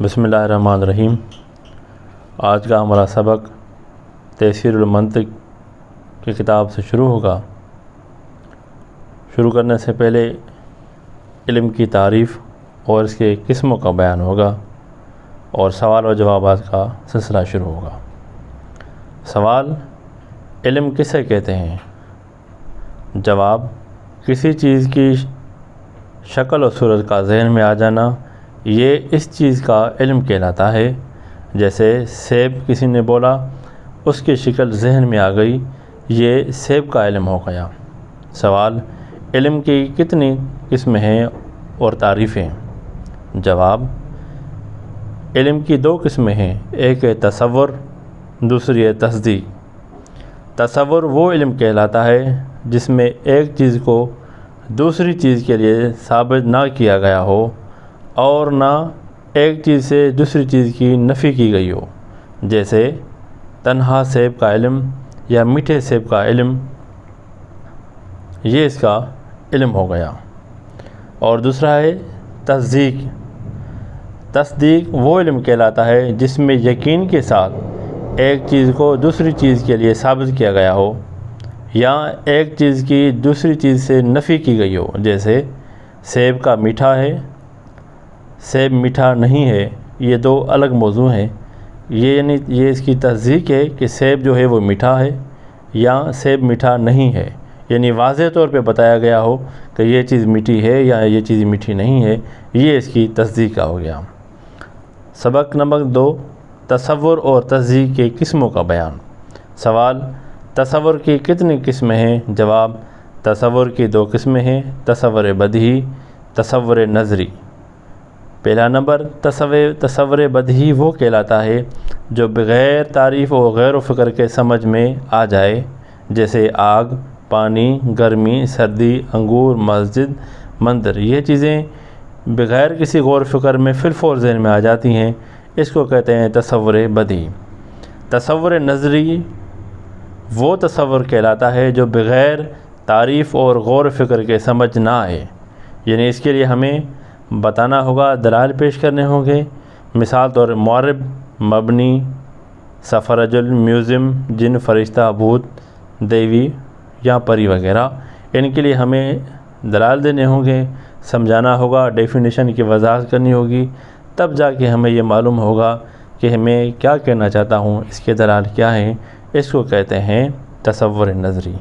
بسم اللہ الرحمن الرحیم۔ آج کا ہمارا سبق تیسیر المنطق کی کتاب سے شروع ہوگا۔ شروع کرنے سے پہلے علم کی تعریف اور اس کے قسموں کا بیان ہوگا اور سوال و جوابات کا سلسلہ شروع ہوگا۔ سوال: علم کسے کہتے ہیں؟ جواب: کسی چیز کی شکل و صورت کا ذہن میں آ جانا، یہ اس چیز کا علم کہلاتا ہے۔ جیسے سیب کسی نے بولا، اس کی شکل ذہن میں آ گئی، یہ سیب کا علم ہو گیا۔ سوال: علم کی کتنی قسمیں ہیں اور تعریفیں؟ جواب: علم کی دو قسمیں ہیں، ایک ہے تصور، دوسری ہے تصدیق۔ تصور وہ علم کہلاتا ہے جس میں ایک چیز کو دوسری چیز کے لیے ثابت نہ کیا گیا ہو اور نہ ایک چیز سے دوسری چیز کی نفی کی گئی ہو، جیسے تنہا سیب کا علم یا میٹھے سیب کا علم، یہ اس کا علم ہو گیا۔ اور دوسرا ہے تصدیق۔ تصدیق وہ علم کہلاتا ہے جس میں یقین کے ساتھ ایک چیز کو دوسری چیز کے لیے ثابت کیا گیا ہو یا ایک چیز کی دوسری چیز سے نفی کی گئی ہو، جیسے سیب کا میٹھا ہے، سیب میٹھا نہیں ہے، یہ دو الگ موضوع ہیں۔ یہ اس کی تصدیق ہے کہ سیب جو ہے وہ میٹھا ہے یا سیب میٹھا نہیں ہے، یعنی واضح طور پہ بتایا گیا ہو کہ یہ چیز میٹھی ہے یا یہ چیز میٹھی نہیں ہے، یہ اس کی تصدیق کا ہو گیا۔ سبق نمبر 2: تصور اور تصدیق کے قسموں کا بیان۔ سوال: تصور کی کتنی قسمیں ہیں؟ جواب: تصور کی دو قسمیں ہیں، تصور بدیہی، تصور نظری۔ پہلا نمبر تصور بدیہی وہ کہلاتا ہے جو بغیر تعریف و غیر و فکر کے سمجھ میں آ جائے، جیسے آگ، پانی، گرمی، سردی، انگور، مسجد، مندر، یہ چیزیں بغیر کسی غور و فکر میں فی الفور ذہن میں آ جاتی ہیں، اس کو کہتے ہیں تصور بدیہی۔ تصور نظری وہ تصور کہلاتا ہے جو بغیر تعریف اور غور و فکر کے سمجھ نہ آئے، یعنی اس کے لیے ہمیں بتانا ہوگا، دلائل پیش کرنے ہوں گے۔ مثال طور معرب، مبنی، سفر رجل، میوزیم، جن، فرشتہ، بھوت، دیوی یا پری وغیرہ، ان کے لیے ہمیں دلائل دینے ہوں گے، سمجھانا ہوگا، ڈیفینیشن کی وضاحت کرنی ہوگی، تب جا کے ہمیں یہ معلوم ہوگا کہ ہمیں کیا کہنا چاہتا ہوں، اس کے دلائل کیا ہیں۔ اس کو کہتے ہیں تصور نظری۔